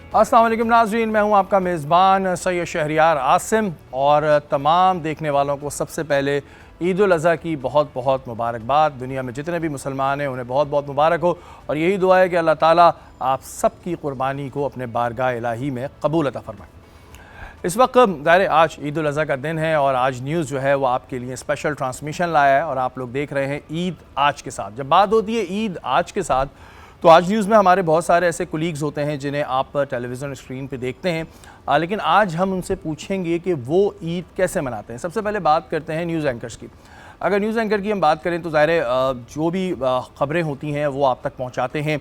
अस्सलाम वालेकुम नाज़रीन, मैं हूं आपका मेज़बान सैयद शहरियार आसिम और तमाम देखने वालों को सबसे पहले ईद उल अज़हा की बहुत बहुत मुबारकबाद। दुनिया में जितने भी मुसलमान हैं उन्हें बहुत बहुत मुबारक हो और यही दुआ है कि अल्लाह ताला आप सब की क़ुरबानी को अपने बारगाह इलाही में कबूल अता फरमाए। इस वक्त ज़ाहिर आज ईद उल अज़हा का दिन है और आज न्यूज़ जो है वो आपके लिए स्पेशल ट्रांसमिशन लाया है और आप लोग देख रहे हैं ईद आज के साथ। जब बात होती है ईद आज के साथ तो आज न्यूज़ में हमारे बहुत सारे ऐसे कुलीग्स होते हैं जिन्हें आप टेलीविज़न स्क्रीन पे देखते हैं, लेकिन आज हम उनसे पूछेंगे कि वो ईद कैसे मनाते हैं। सबसे पहले बात करते हैं न्यूज़ एंकर्स की। अगर न्यूज़ एंकर की हम बात करें तो ज़ाहिर जो भी ख़बरें होती हैं वो आप तक पहुंचाते हैं,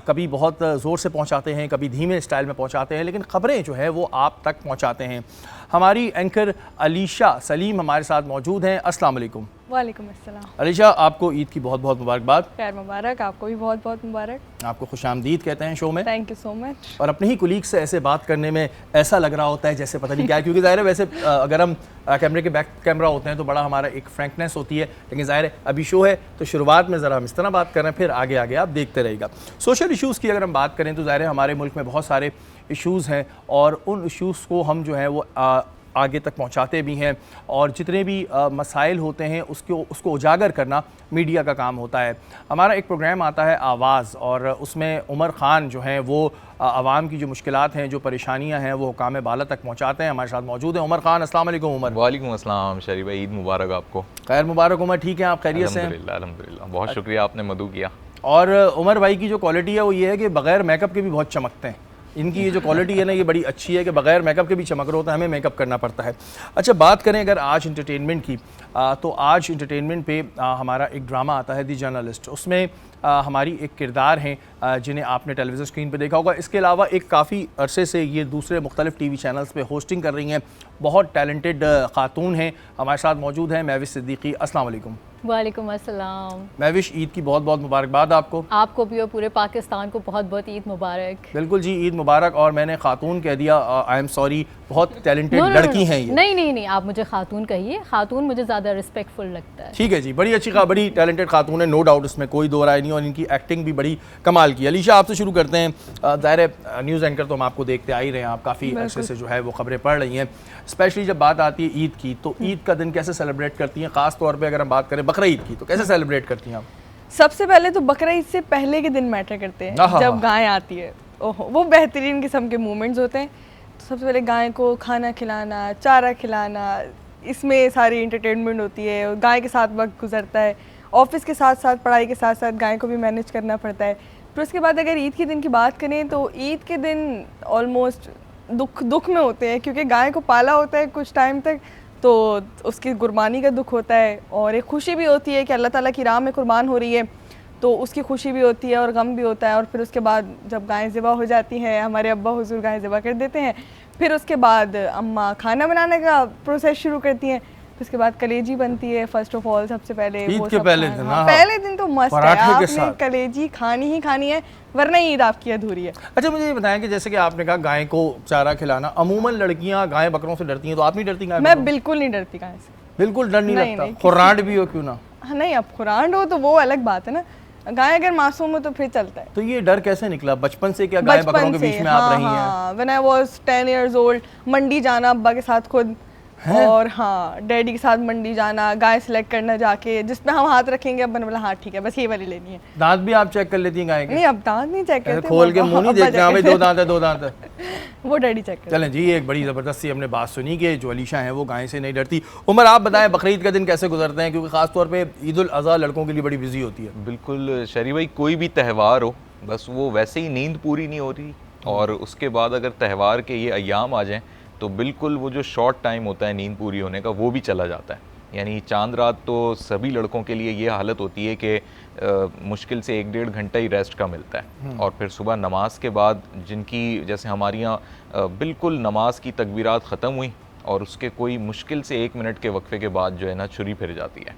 कभी बहुत ज़ोर से पहुंचाते हैं, कभी धीमे स्टाइल में पहुंचाते हैं, लेकिन ख़बरें जो है वो आप तक पहुंचाते हैं। हमारी एंकर अलीशा सलीम हमारे साथ मौजूद हैं। अस्सलाम वालेकुम। वालेकुम अस्सलाम। अलीशा, आपको ईद की बहुत बहुत मुबारकबाद। खैर मुबारक, आपको भी बहुत बहुत मुबारक। आपको खुशामदीद कहते हैं शो में। Thank you so much. और अपने ही कुलीग से ऐसे बात करने में ऐसा लग रहा होता है जैसे पता नहीं क्या है, क्योंकि ज़ाहिर है वैसे अगर हम कैमरे के बैक कैमरा होते हैं तो बड़ा हमारा एक फ्रैंकनेस होती है, लेकिन ज़ाहिर है अभी शो है तो शुरुआत में ज़रा हम इस तरह बात कर रहे हैं, फिर आगे आगे आप देखते रहिएगा। सोशल इशूज़ की अगर हम बात करें तो ज़ाहिर है हमारे मुल्क में बहुत सारे इशूज़ हैं और उन इशूज़ को हम जो है वो आगे तक पहुंचाते भी हैं और जितने भी मसाइल होते हैं उसको उजागर करना मीडिया का काम होता है। हमारा एक प्रोग्राम आता है आवाज़ और उसमें उमर ख़ान जो हैं वो आवाम की जो मुश्किलात हैं, जो परेशानियां हैं वो हुकाम बाला तक पहुंचाते हैं। हमारे साथ मौजूद हैं उमर ख़ान। अस्सलाम वालेकुम उमर। वालेकुम अस्सलाम शरीफ भाई, ईद मुबारक आपको। खैर मुबारक उमर, ठीक है आप खैरियत से हैं? अल्हम्दुलिल्लाह, बहुत शुक्रिया, आपने मदू किया। और उमर भाई की जो क्वालिटी है वो ये है कि बग़ैर मेकअप के भी बहुत चमकते हैं। इनकी ये जो क्वालिटी है ना ये बड़ी अच्छी है कि बग़ैर मेकअप के भी चमक रहे होता है, हमें मेकअप करना पड़ता है। अच्छा, बात करें अगर आज इंटरटेनमेंट की तो आज इंटरटेनमेंट पे हमारा एक ड्रामा आता है दी जर्नलिस्ट। उसमें हमारी एक किरदार हैं जिन्हें आपने टेलीविज़न स्क्रीन पे देखा होगा। इसके अलावा एक काफ़ी अरसे से ये दूसरे मुख्तलिफ टीवी चैनल्स पे होस्टिंग कर रही हैं, बहुत टैलेंटेड खातून हैं। हमारे साथ मौजूद हैं महविश सिद्दीकी। अस्सलाम वालेकुम। वालेकुम अस्सलाम। महविश, ईद की बहुत बहुत मुबारकबाद आपको। आपको भी और पूरे पाकिस्तान को बहुत बहुत ईद मुबारक। बिल्कुल जी, ईद मुबारक। और मैंने खातून कह दिया, आई एम सॉरी, बहुत टैलेंटेड लड़की हैं ये। नहीं, आप मुझे खातून कहिए, खातून मुझे ज़्यादा रिस्पेक्टफुल लगता है। ठीक है जी, बड़ी अच्छी बड़ी टैलेंटेड खातून है, नो डाउट, इसमें कोई दो राय नहीं, और इनकी एक्टिंग भी बड़ी कमाल की। अलीशा, आपसे शुरू करते हैं। ज़ाहिर है न्यूज़ एंकर तो हम आपको देखते आ ही रहे हैं, आप काफ़ी अरसे से जो है वो खबरें पढ़ रही हैं। स्पेशली जब बात आती है ईद की तो ईद का दिन कैसे सेलिब्रेट करती हैं? ख़ास तौर पर अगर हम बात करें बकरा ईद की तो कैसे सेलिब्रेट करती हैं आप? सबसे पहले तो बकरा ईद से पहले के दिन मैटर करते हैं, जब गाय आती है। ओहो, वो बेहतरीन किस्म के मोमेंट्स होते हैं। तो सबसे पहले गाय को खाना खिलाना, चारा खिलाना, इसमें सारी इंटरटेनमेंट होती है और गाय के साथ वक्त गुजरता है। ऑफिस के साथ साथ पढ़ाई के साथ साथ गाय को भी मैनेज करना पड़ता है। फिर उसके बाद अगर ईद के दिन की बात करें तो ईद के दिन ऑलमोस्ट दुख में होते हैं, क्योंकि गाय को पाला होता है कुछ टाइम तक, तो उसकी कुर्बानी का दुख होता है और एक खुशी भी होती है कि अल्लाह ताला की राह में कुर्बान हो रही है, तो उसकी खुशी भी होती है और गम भी होता है। और फिर उसके बाद जब गाय ज़िबा हो जाती है, हमारे अब्बा हुजूर गाय ज़िबा कर देते हैं, फिर उसके बाद अम्मा खाना बनाने का प्रोसेस शुरू करती हैं। फिर उसके बाद कलेजी बनती है। फर्स्ट ऑफ ऑल सबसे पहले ईद के पहले दिन, पहले दिन तो मस्त है, आपने कलेजी खानी ही खानी है, वरना ईद आपकी अधूरी है। अच्छा, मुझे ये बताएं कि जैसे कि आपने कहा गाय को चारा खिलाना, अमूमन लड़कियां गाय बकरों से डरती हैं, तो आप नहीं डरती गाय? मैं बिल्कुल नहीं डरती गाय से, बिल्कुल डर नहीं लगता? खुरांड भी हो क्यों ना? नहीं, अब खुरांड हो तो वो अलग बात है ना, गाय अगर मासूम हो तो फिर चलता है। तो ये डर कैसे निकला बचपन से? क्या गाय बकरों के बीच में आप रही हैं? When I was 10 years old, मंडी जाना अब्बा के साथ खुद, और हाँ डैडी के साथ मंडी जाना, गाय सेलेक्ट करना जाके, जिसमें हम हाथ रखेंगे अब्बा ने बोला हाँ ठीक है बस ये वाली लेनी है। दांत भी आप चेक कर लेती हैं गाय के? नहीं, अब दांत नहीं चेक करते, खोल के मुंह नहीं देखते हैं भाई दो दांत है दो दांत है? वो डैडी चेक करते। चलें जी, एक बड़ी ज़बरदस्त सी हमने बात सुनी कि जो अलीशा हैं वो गाय से नहीं डरती। उमर, आप बताएं बकरीद का दिन कैसे गुजरते हैं, क्योंकि ख़ास तौर पे ईद उल अज़हा लड़कों के लिए बड़ी बिजी होती है। बिल्कुल शरीफ भाई, कोई भी त्यौहार हो बस वो वैसे ही नींद पूरी नहीं हो रही, और उसके बाद अगर त्यौहार के ये अय्याम आ जाएँ तो बिल्कुल वो जो शॉर्ट टाइम होता है नींद पूरी होने का वो भी चला जाता है। यानी चांद रात तो सभी लड़कों के लिए ये हालत होती है कि मुश्किल से 1-1.5 घंटा ही रेस्ट का मिलता है, और फिर सुबह नमाज के बाद जिनकी, जैसे हमारे यहाँ बिल्कुल नमाज की तकबीरात ख़त्म हुई और उसके कोई मुश्किल से 1 मिनट के वक्फे के बाद जो है ना छुरी फिर जाती है,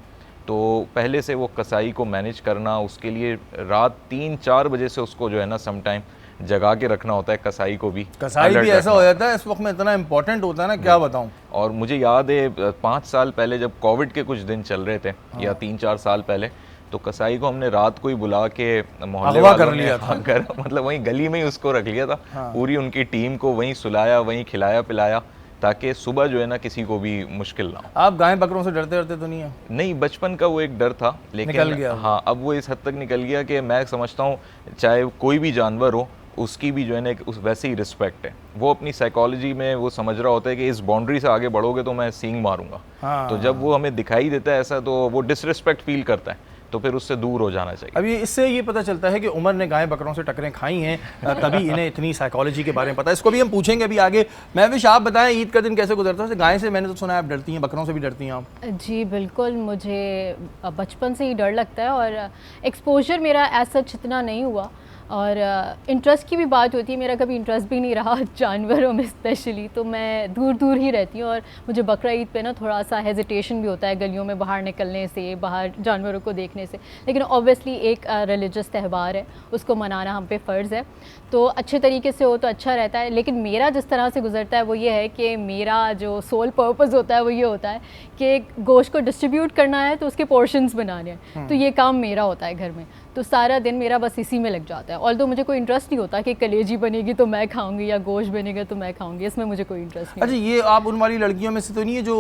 तो पहले से वो कसाई को मैनेज करना, उसके लिए रात 3-4 बजे से उसको जो है ना सम टाइम जगा के रखना होता है। कसाई को भी, कसाई भी ऐसा हो जाता है इस वक्त में, इतना इंपॉर्टेंट होता है ना, क्या बताऊं। और मुझे याद है 5 साल पहले जब कोविड के कुछ दिन चल रहे थे, या 3-4 साल पहले, तो कसाई को हमने रात को ही बुला के मोहल्ले अगवा वालों कर ने लिया था। घर मतलब वहीं गली में ही उसको रख लिया था। पूरी उनकी टीम को वहीं सुलाया, वहीं खिलाया पिलाया, ताकि सुबह जो है ना किसी को भी मुश्किल ना हो। आप गाय बकरों से डरते डरते तो नहीं है? नहीं, बचपन का वो एक डर था, निकल लेकिन गया। हाँ अब वो इस हद तक निकल गया कि मैं समझता हूँ चाहे कोई भी जानवर हो उसकी भी जो है ना उस वैसे ही रिस्पेक्ट है। वो अपनी साइकोलॉजी में वो समझ रहा होता है कि इस बाउंड्री से आगे बढ़ोगे तो मैं सींग मारूंगा। हाँ। तो जब वो हमें दिखाई देता है ऐसा तो वो डिसरिस्पेक्ट फील करता है, तो फिर उससे दूर हो जाना चाहिए। अभी इससे ये पता चलता है कि उमर ने गाय बकरों से टक्करें खाई हैं, तभी इन्हें इतनी साइकोलॉजी के बारे में पता है। इसको भी हम पूछेंगे अभी आगे। महविश, आप बताएं ईद का दिन कैसे गुजरता है? गाय से मैंने तो सुना है आप डरती हैं, बकरों से भी डरती हैं आप? जी बिल्कुल, मुझे बचपन से ही डर लगता है और एक्सपोजर मेरा ऐसा इतना नहीं हुआ। और इंटरेस्ट की भी बात होती है, मेरा कभी इंटरेस्ट भी नहीं रहा जानवरों में स्पेशली, तो मैं दूर दूर ही रहती हूँ। और मुझे बकरा ईद पे ना थोड़ा सा हेजिटेशन भी होता है गलियों में बाहर निकलने से, बाहर जानवरों को देखने से। लेकिन ऑब्वियसली एक रिलीजियस त्यौहार है, उसको मनाना हम पे फ़र्ज़ है, तो अच्छे तरीके से हो तो अच्छा रहता है। लेकिन मेरा जिस तरह से गुजरता है वो ये है कि मेरा जो सोल पर्पस होता है वो ये होता है कि गोश्त को डिस्ट्रीब्यूट करना है तो उसके पोर्शंस बनाने हैं, तो ये काम मेरा होता है घर में। तो सारा दिन मेरा बस इसी में लग जाता है। ऑल्दो मुझे कोई इंटरेस्ट नहीं होता कि कलेजी बनेगी तो मैं खाऊंगी या गोश्त बनेगा तो मैं खाऊंगी, इसमें मुझे कोई इंटरेस्ट नहीं। अच्छा, ये आप उन वाली लड़कियों में से तो नहीं है जो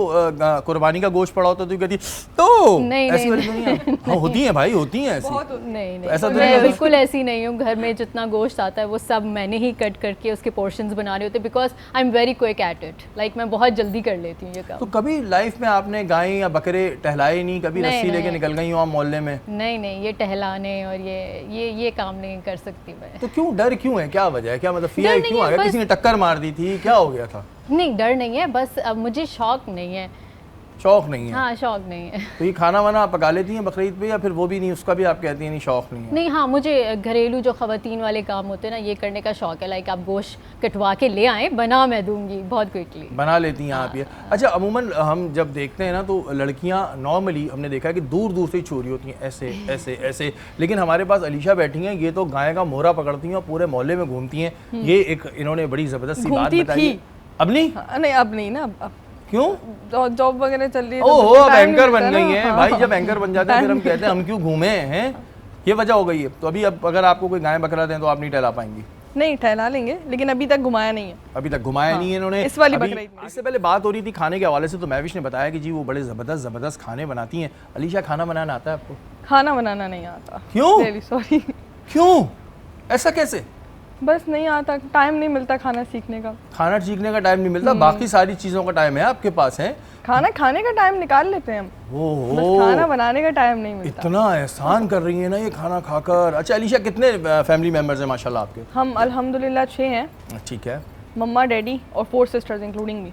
कुर्बानी का गोश्त पड़ा होता है तो कहती तो नहीं, ऐसी वाली नहीं, नहीं है? हाँ, होती हैं भाई, होती हैं ऐसी। नहीं नहीं, ऐसा तो मैं नहीं बिल्कुल ऐसी नहीं हूँ। घर में जितना गोश्त आता है वो सब मैंने ही कट करके उसके पोर्शंस बना रहे होते, because I am very quick at it. Like मैं बहुत जल्दी कर लेती हूँ ये काम। तो कभी लाइफ में आपने गाय या बकरे टहलाए नहीं? कभी नहीं, रस्सी लेके नहीं। निकल गई हो आप मोहल्ले में? नहीं नहीं, ये टहलाने और ये काम नहीं कर सकती मैं। तो क्यों, डर क्यों है? क्या वजह है? क्या मतलब डर फियर नहीं क्यों आ है, गया? बस- किसी ने टक्कर मार दी थी? क्या हो गया था? नहीं, डर नहीं है, बस अब मुझे शौक नहीं है। शौक नहीं है? हाँ, शौक नहीं है। तो ये खाना वाना आप पका लेती हैं बकरीद पे, या फिर वो भी नहीं, उसका भी आप कहती हैं नहीं शौक नहीं है? नहीं, हाँ, मुझे घरेलू जो ख़वातीन वाले काम होते हैं ना, ये करने का शौक है। लाइक आप गोश्त कटवा के ले आएँ, बना मैं दूंगी बहुत क्विकली। बना लेती हैं आप ये? अच्छा, अमूमन हम जब देखते हैं ना तो लड़कियां नॉर्मली हमने देखा है कि दूर दूर से ही चोरी होती हैं, ऐसे ऐसे ऐसे। लेकिन हमारे पास अलीशा बैठी हैं, ये तो गाय का मोहरा पकड़ती हैं और पूरे मोहल्ले में घूमती हैं। ये एक इन्होंने बड़ी ज़बरदस्त सी बात घूमती बताई है। थी। अब नहीं? हाँ, नहीं अब नहीं ना, अब क्यों? जॉब वगैरह चल रही है। ओहो, अब एंकर बन गई हैं। हाँ। भाई जब एंकर बन जाते हैं फिर हम कहते हैं हम क्यों घूमे हैं, ये वजह हो गई है। तो अभी अब अगर आपको कोई गाय बकरा दें तो आप नहीं टहला पाएंगी? नहीं, टहला लेंगे, लेकिन अभी तक घुमाया नहीं है। अभी तक घुमाया नहीं है इन्होंने। इस वाली अभी बकरीद में। इससे पहले बात हो रही थी खाने के हवाले से, तो महविश ने बताया कि जी वो बड़े ज़बरदस्त खाने बनाती हैं। अलीशा, खाना बनाना आता है आपको? खाना बनाना नहीं आता। क्यों? Really sorry. क्यों, ऐसा कैसे? बस नहीं आता, टाइम नहीं मिलता खाना सीखने का। खाना सीखने का टाइम नहीं मिलता, बाकी सारी चीज़ों का टाइम है आपके पास है? खाना खाने का टाइम निकाल लेते हैं हम, बस ओहो, खाना बनाने का टाइम नहीं मिलता। इतना एहसान कर रही है ना ये खाना खाकर। अच्छा अलीशा, कितने फैमिली मेंबर्स हैं माशाल्लाह आपके? हम अल्हम्दुलिल्लाह 6 हैं, ठीक है। मम्मा डैडी और 4 सिस्टर्स इंक्लूडिंग मी।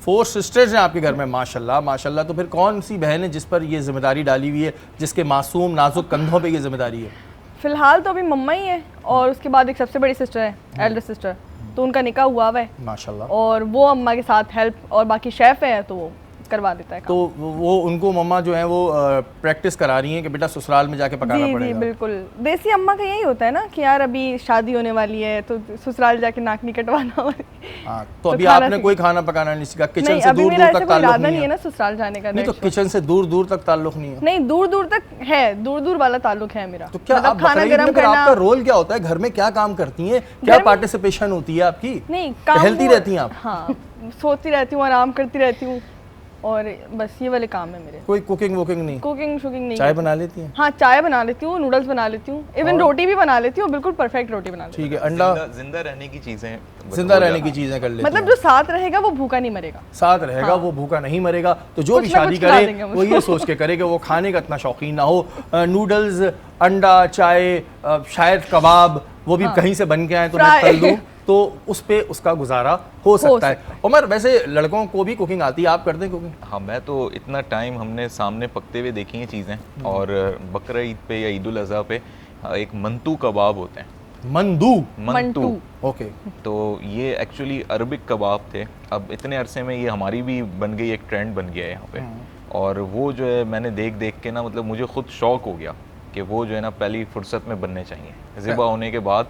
4 सिस्टर्स हैं आपके घर में, माशाल्लाह माशाल्लाह। तो फिर कौन सी बहन है जिस पर ये जिम्मेदारी डाली हुई है, जिसके मासूम नाजुक कंधों पे ये जिम्मेदारी है? फिलहाल तो अभी मम्मा ही है, और उसके बाद एक सबसे बड़ी सिस्टर है, एल्डर सिस्टर, तो उनका निकाह हुआ हुआ है माशाल्लाह। और वो अम्मा के साथ हेल्प, और बाकी शेफ है तो वो करवा देता है काम। तो वो उनको मम्मा जो है वो प्रैक्टिस करा रही हैं कि बेटा ससुराल में जाके पकाना जी पड़ेगा। बिल्कुल, देसी अम्मा का यही होता है ना कि यार अभी शादी होने वाली है तो ससुराल जाके नाक नहीं कटवाना। हाँ, तो अभी खाना आपने कोई खाना पकाना नहीं सीखा? किचन नहीं, से अभी दूर मेरा दूर ऐसा तक कोई ताल्लुक इरादा नहीं नहीं है है? ना ससुराल जाने का। नहीं, तो किचन से दूर दूर तक ताल्लुक नहीं है? नहीं, दूर दूर तक है, दूर दूर वाला ताल्लुक है मेरा। तो क्या मतलब आप खाना बकरीद गरम में फिर करना। आपका रोल क्या होता है? घर में क्या काम करती हैं? क्या घर में- पार्टिसिपेशन होती है आपकी? नहीं, काम टहलती वो- रहती हैं आप? हाँ, सोती रहती हूँ, आराम करती रहती हूँ, और बस ये वाले काम है मेरे। कोई कुकिंग वुकिंग नहीं? कुकिंग शुकिंग नहीं चाय करती। बना लेती हैं? हाँ, चाय बना लेती हूँ, नूडल्स बना लेती हूँ, इवन रोटी भी बना लेती हूँ, बिल्कुल परफेक्ट रोटी बना लेती ठीक है। अंडा? जिंदा रहने की चीजें जिंदा रहने की चीजें कर हूँ। लेती मतलब हैं। जो साथ रहेगा वो भूखा नहीं मरेगा। साथ रहेगा वो भूखा नहीं मरेगा। तो जो भी कुछ ना शादी कुछ खिला करे देंगे हम वो ये सोच के करे कि वो खाने का इतना शौकीन ना हो। नूडल्स, अंडा, चाय, शायद कबाब वो भी कहीं से बन के आए तो मैं Fry। तल दूं, तो उस पे उसका गुजारा हो सकता है। उमर, वैसे लड़कों को भी कुकिंग आती है, आप करते हैं कुकिंग? हाँ, मैं तो इतना टाइम हमने सामने पकते हुए देखी हैं चीज़ें। और बकरा ईद पे या ईद उल अज़हा पे एक मंतू कबाब होते हैं। मंदू? मंतू। ओके। तो ये एक्चुअली अरबिक कबाब थे। अब इतने अरसे में ये हमारी भी बन गई, एक ट्रेंड बन गया है यहाँ पे। और वो जो है मैंने देख देख के ना, मतलब मुझे खुद शौक हो गया कि वो जो है ना पहली फुर्सत में बनने चाहिए। ज़िबा होने के बाद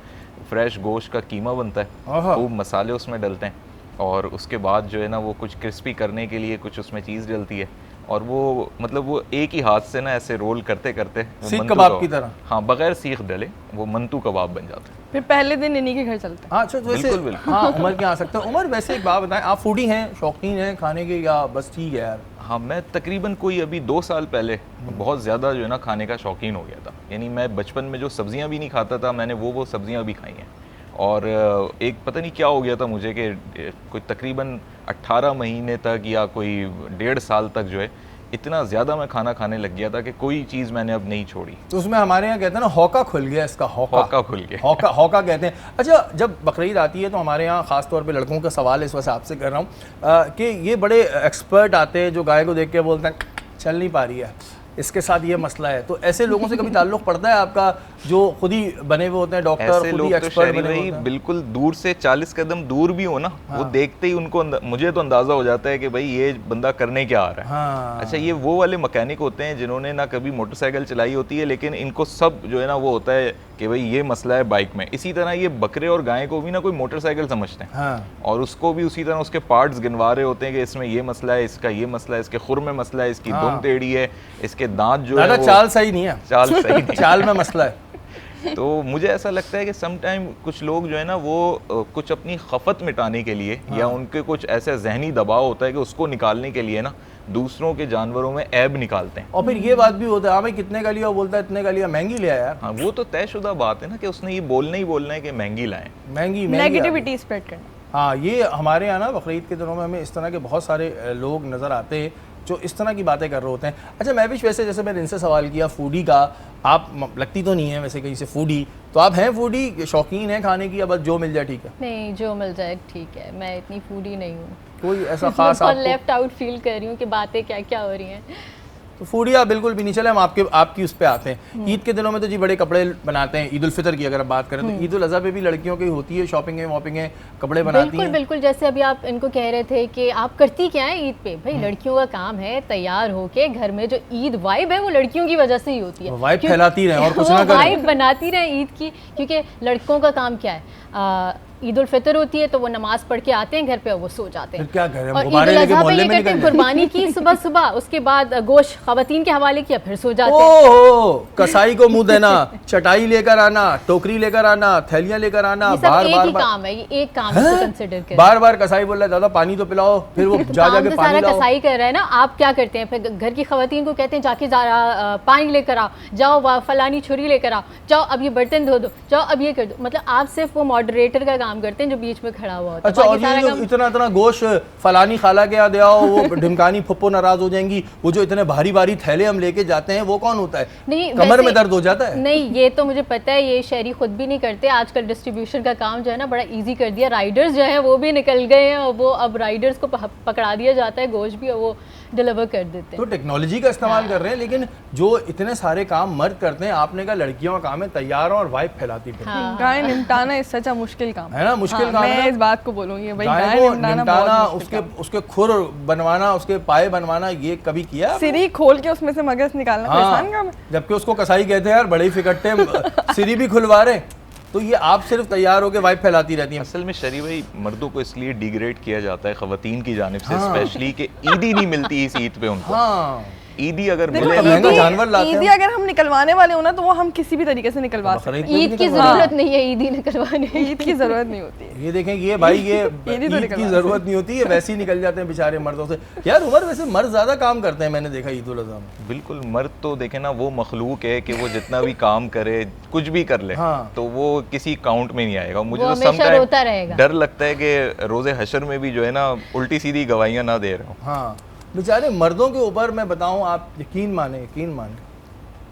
फ्रेश गोश्त का कीमा बनता है, खूब मसाले उसमें डलते हैं, और उसके बाद जो है ना वो कुछ क्रिस्पी करने के लिए कुछ उसमें चीज़ डलती है, और वो मतलब वो एक ही हाथ से ना ऐसे रोल करते करते वो सीख मंतू कबाब की तरह। हाँ, बगैर सीख डले वो मंतू कबाब बन जाते हैं। फिर पहले दिन इन्हीं के घर चलते हैं। हाँ अच्छा, तो वैसे बिल्कुल, बिल्कुल। हाँ उमर के आ सकते हैं। उमर वैसे एक बात बताएं, आप फूडी हैं, शौकीन हैं खाने के, या बस ठीक है यार? हाँ, मैं तकरीबन कोई अभी 2 साल पहले बहुत ज़्यादा जो है ना खाने का शौकीन हो गया था। यानी मैं बचपन में जो सब्जियां भी नहीं खाता था, मैंने वो सब्जियां भी खाई हैं। और एक पता नहीं क्या हो गया था मुझे कि कोई तकरीबन 18 महीने तक या कोई 1.5 साल तक जो है इतना ज़्यादा मैं खाना खाने लग गया था कि कोई चीज़ मैंने अब नहीं छोड़ी। तो उसमें हमारे यहाँ कहते हैं ना, हौका खुल गया इसका। हौका खुल गया। हौका कहते हैं। अच्छा, जब बकरीद आती है तो हमारे यहाँ ख़ास तौर पे लड़कों का सवाल इस वजह से आपसे कर रहा हूँ कि ये बड़े एक्सपर्ट आते हैं जो गाय को देख के बोलते हैं चल नहीं पा रही है, इसके साथ ये मसला है। तो ऐसे लोगों से कभी ताल्लुक़ पड़ता है आपका, जो खुद ही बने हुए होते हैं डॉक्टर, ऐसे खुद लोग ही तो एक्सपर्ट शहरी बने हुए भाई होते हैं? बिल्कुल दूर से 40 कदम दूर भी हो ना, वो देखते ही उनको मुझे तो अंदाजा हो जाता है कि भाई ये बंदा करने क्या आ रहा है। हाँ। अच्छा, ये वो वाले मैकेनिक होते हैं जिन्होंने ना कभी मोटरसाइकिल चलाई होती है, लेकिन इनको सब जो है ना वो होता है कि भाई ये मसला है बाइक में। इसी तरह ये बकरे और गाय को भी ना कोई मोटरसाइकिल समझते हैं। हाँ। और उसको भी उसी तरह उसके पार्ट्स गिनवा रहे होते हैं कि इसमें ये मसला है, इसका ये मसला है, इसके खुर में मसला है, इसकी दुम टेढ़ी है, इसके दांत जो है दादा वो चाल सही नहीं है, चाल सही नहीं। चाल में मसला है। तो मुझे ऐसा लगता है कि सम टाइम कुछ लोग जो है ना वो कुछ अपनी खफत मिटाने के लिए या उनके कुछ ऐसे जहनी दबाव होता है कि उसको निकालने के लिए ना दूसरों के जानवरों में ऐब निकालते हैं। और फिर ये बात भी होता है, हाँ भाई कितने का लिया, वो बोलता है इतने का लिया, महंगी लिया यार। हाँ, वो तो तयशुदा बात है ना कि उसने ये बोलना ही बोलना है कि महंगी लाएं। महंगी नेगेटिविटी स्प्रेड करना। हाँ, ये हमारे यहाँ ना बकरीद के दिनों में हमें इस तरह के बहुत सारे लोग नज़र आते हैं जो इस तरह की बातें कर रहे होते हैं। अच्छा, मैं भी वैसे जैसे मैंने इनसे सवाल किया फूडी का, आप लगती तो नहीं है वैसे कहीं से फूडी, तो आप हैं फूडी, शौकीन हैं खाने की, या बस जो मिल जाए ठीक है? नहीं, जो मिल जाए ठीक है, मैं इतनी फूडी नहीं हूँ। कोई ऐसा खास और आपको? लेफ्ट आउट फील कर रही हूँ कि बातें क्या क्या हो रही हैं। तो फूडी आप बिल्कुल भी नहीं। चले हम आपकी उस पर आते हैं। ईद के दिनों में तो जी बड़े कपड़े बनाते हैं। ईद उल फितर की अगर आप बात करें तो ईद उल अज़हा पे भी लड़कियों की होती है शॉपिंग वॉपिंग, कपड़े बनाती बिल्कुल हैं। बिल्कुल, जैसे अभी आप इनको कह रहे थे कि आप करती क्या है ईद पे। भाई लड़कियों का काम है तैयार होके घर में जो ईद वाइब है वो लड़कियों की वजह से ही होती है। वाइब फैलाती रहे और कुछ ना करें, वाइब बनाती रहे ईद की, क्योंकि लड़कों का काम क्या है, ईद उल फितर होती है तो वो नमाज पढ़ के आते हैं घर पे और वो सो जाते हैं। फिर क्या करें, और ईद गुब्बारे उल लेके अज़हा पे मोहल्ले ये में करते हैं, निकल जाए। कुर्बानी की सुबह सुबह, उसके बाद गोश्त खवातीन के हवाले किया, फिर सो जाते हैं। ओहो, कसाई को मुंह देना, चटाई लेकर आना, टोकरी लेकर आना, थैलियां लेकर आना, ये सब बार एक बार ही काम है, ये एक काम हैं? कंसिडर करें। बार बार कसाई बोल रहा है दादा पानी तो पिलाओ, फिर वो जा काम जाके तो पानी सारा लाओ। कसाई कर रहा है ना। आप क्या करते हैं, फिर घर की खवातीन को कहते हैं जाके पानी लेकर आओ, जाओ फलानी छुरी लेकर आओ, जाओ अब ये बर्तन धो दो, जाओ अब ये कर दो। मतलब आप सिर्फ वो मॉडरेटर का काम करते हैं जो बीच में खड़ा हुआ होता है। अच्छा, और बाकी सारा ये जो काम इतना इतना गोश्त फलानी खाला के यहाँ दे आओ, वो ढिमकानी फुप्पो नाराज हो जाएंगी, वो जो इतने भारी भारी थैले हम लेके जाते हैं वो कौन होता है? नहीं, कमर वैसे- में दर्द हो जाता है? नहीं, ये तो मुझे पता है, ये शहरी खुद भी नहीं करते। आजकल डिस्ट्रीब्यूशन का काम जो है ना बड़ा इजी कर दिया। राइडर्स जो है वो भी निकल गए हैं और वो अब राइडर्स को पकड़ा दिया जाता है गोश्त भी, और वो डिलीवर कर देते तो हैं। टेक्नोलॉजी का इस्तेमाल कर रहे हैं, लेकिन जो इतने सारे काम मर्द करते हैं, आपने कहा लड़कियों का काम है तैयार और वाइब फैलाती फिर। हाँ, गाय निपटाना इस सच मुश्किल काम है ना, मुश्किल काम है मैं ना। इस बात को बोलूंगी भाई, गाय गाय को निपटाना निपटाना, बहुत मुश्किल काम। उसके खुर बनवाना, उसके पाए बनवाना, ये कभी किया आपने? सिरी खोल के उसमें से मगज निकालना कोई आसान काम हाँ, है? जबकि उसको कसाई कहते हैं यार बड़े ही फिकट्टे सिरी भी खुलवा रहे। तो ये आप सिर्फ तैयार होके वाइब फैलाती रहती हैं। असल में शरी भाई मर्दों को इसलिए डिग्रेड किया जाता है खवातीन की जानिब से, हाँ। स्पेशली कि ईदी नहीं मिलती इस ईद पे उनको। हाँ, ईदी अगर देखो, मिले तो महंगा ईदी- जानवर लाते हैं। ईदी अगर हम निकलवाने वाले हो ना तो वो हम किसी भी तरीके से निकलवा सकते बकरीद पे भी ईद की निकलवा- जरूरत नहीं है ईद ही निकलवाने हैं। ईद की जरूरत नहीं होती है। ये देखें ये भाई ये ईद ही तो ईद की निकलवा जरूरत नहीं होती है, वैसे ही निकल जाते हैं बेचारे मर्दों से। यार उमर वैसे मर्द ज्यादा काम करते हैं, मैंने देखा ईद उल अज़हा में। बिल्कुल, मर्द तो देखे ना वो मखलूक है कि वो जितना भी काम करे, कुछ भी कर ले, हाँ। तो वो किसी काउंट में नहीं आएगा। मुझे वो तो हमेशा समटाइम रोता रहेगा। डर लगता है कि रोजे हशर में भी जो है ना उल्टी सीधी गवाहियां ना दे रहा हूँ। हाँ, बेचारे मर्दों के ऊपर मैं बताऊं, आप यकीन माने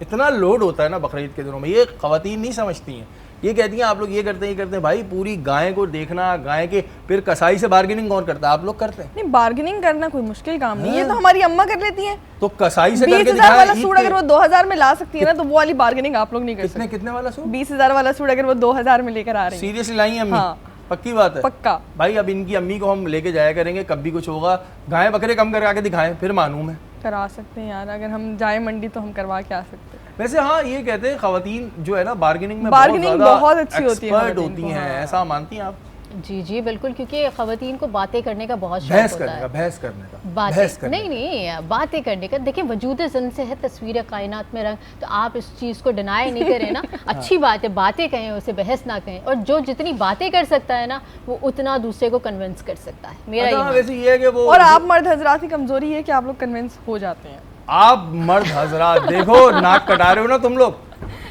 इतना लोड होता है ना बकरीद के दिनों में। ये खवातीन नहीं समझती हैं, ये कहती हैं आप लोग ये करते हैं भाई पूरी गाय को देखना, गाय के फिर कसाई से बार्गेनिंग कौन करता है? आप लोग करते हैं। नहीं, बार्गेनिंग करना कोई मुश्किल काम नहीं है, तो हमारी अम्मा कर लेती हैं। तो कसाई से करके 20,000 दिखाया वाला ईद सूट पे। अगर वो 2,000 में ला सकती है ना तो वो वाली बार्गेनिंग आप लोग नहीं कर सकते। कितने वाला सूट? 20,000 वाला सूट अगर वो 2,000 में लेकर आ रही है, सीरियसली लाई हैं अम्मी? हाँ। पक्की बात है? पक्का। भाई अब इनकी अम्मी को हम लेके जाया करेंगे, कब भी कुछ होगा गाय बकरे कम करके दिखाएं, फिर मानूं मैं। करा सकते हैं यार, अगर हम जाए मंडी तो हम करवा के आ सकते हैं। वैसे हाँ, ये कहते हैं खवातीन जो है ना बार्गेनिंग में बार्गेनिंग बहुत बहुत अच्छी होती है एक्सपर्ट खवातीन होती को, हैं, हाँ। ऐसा मानती हैं आप? जी जी बिल्कुल, क्योंकि ख़वातीन को बातें करने का बहुत शौक बहस होता करने का, है। बहस करने का, बातें बहस करने नहीं नहीं बातें करने का। देखिए वजूद ज़न से है तस्वीर कायनात में रंग, तो आप इस चीज़ को डिनाई नहीं करें ना। अच्छी बात है, बातें कहें, उसे बहस ना कहें, और जो जितनी बातें कर सकता है ना वो उतना दूसरे को कन्विंस कर सकता है। मेरा अच्छा, ये मानना वैसे ये है कि वो और आप मर्द हजरात की कमजोरी है कि आप लोग कन्विंस हो जाते हैं। आप मर्द हजरात देखो नाक कटा रहे हो ना तुम लोग,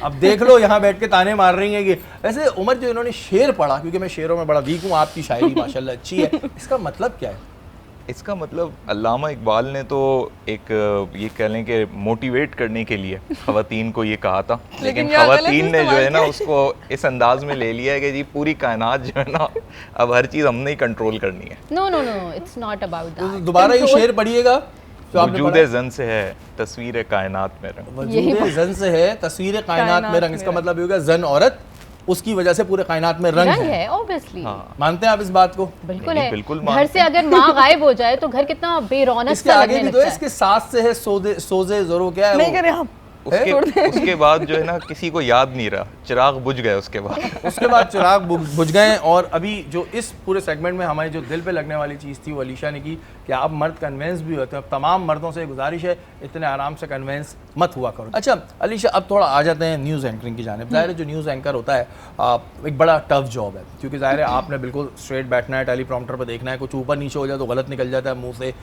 अब देख लो यहाँ बैठ के ताने मार रही हैं कि वैसे उमर जो इन्होंने शेर पढ़ा, क्योंकि मैं शेरों में बड़ा वीक हूँ, आपकी शायरी माशाल्लाह अच्छी है, इसका मतलब क्या है? इसका मतलब अल्लामा इकबाल ने तो एक ये कह लें कि मोटिवेट करने के लिए ख़वातीन को ये कहा था, लेकिन यहाँ गलत ख़वातीन ने जो है ना इस्तेमाल उसको इस अंदाज में ले लिया है कि जी पूरी कायनात जो है ना अब हर चीज़ हमने ही कंट्रोल करनी है। No no no, it's not about to that. दोबारा ये शेर पढ़िएगा जो आपने वजूद पढ़ा। ज़न से है तस्वीर कायनात में रंग। वजूद जन से है तस्वीर कायनात में रंग, इसका मतलब ये होगा जन औरत, उसकी वजह से पूरे कायनात में रंग रंग है। है ऑब्वियसली। हाँ। मानते हैं आप इस बात को? बिल्कुल नहीं, है। बिल्कुल घर मानते से अगर माँ गायब हो जाए तो घर कितना बेरौनक इसके सा आगे लगने भी तो लगता है, है। इसके साथ से है सोजे जरूर, क्या है नहीं वो? करें हम। उसके बाद जो है ना किसी को याद नहीं रहा, चिराग बुझ गए उसके बाद। उसके बाद चिराग बुझ गए। और अभी जो इस पूरे सेगमेंट में हमारी जो दिल पे लगने वाली चीज़ थी वो अलीशा ने की कि आप मर्द कन्वेंस भी होते हैं। अब तमाम मर्दों से गुजारिश है इतने आराम से कन्वेंस मत हुआ करो। अच्छा अलीशा, अब थोड़ा आ जाते हैं न्यूज़ एंकरिंग की जानिब। ज़ाहिर है जो न्यूज़ एंकर होता है एक बड़ा टफ जॉब है, क्योंकि ज़ाहिर है आपने बिल्कुल स्ट्रेट बैठना है, टेलीप्रॉम्प्टर पर देखना है, कुछ ऊपर नीचे हो जाए तो गलत निकल जाता है मुंह से।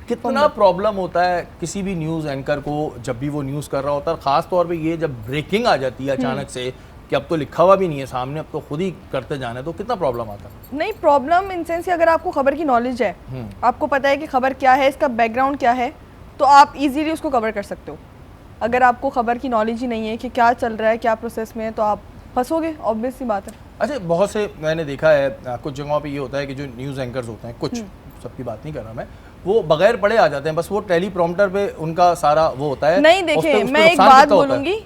कितना प्रॉब्लम होता है किसी भी न्यूज़ एंकर को जब भी वो न्यूज़ कर रहा होता है, ख़ास तौर पे ये जब ब्रेकिंग आ जाती है अचानक से कि अब तो लिखा हुआ भी नहीं है सामने, अब तो खुद ही करते जाना है, तो कितना प्रॉब्लम आता है? नहीं, प्रॉब्लम इन सेंस अगर आपको खबर की नॉलेज है, आपको पता है कि खबर क्या है, इसका बैकग्राउंड क्या है, तो आप इजीली उसको कवर कर सकते हो। अगर आपको खबर की नॉलेज ही नहीं है कि क्या चल रहा है, क्या प्रोसेस में है, तो आप फंसोगे, ऑब्वियस सी बात है। अच्छा, बहुत से मैंने देखा है कुछ जगहों पे ये होता है कि जो न्यूज़ एंकर्स होते हैं, कुछ सबकी बात नहीं कर रहा मैं, वो बगैर पढ़े आ जाते हैं, बस वो टेलीप्रॉम्प्टर पे उनका सारा वो होता है। नहीं, उस पे देखिए उसको मैं एक नुकसान बात कितना होता है? बोलूंगी,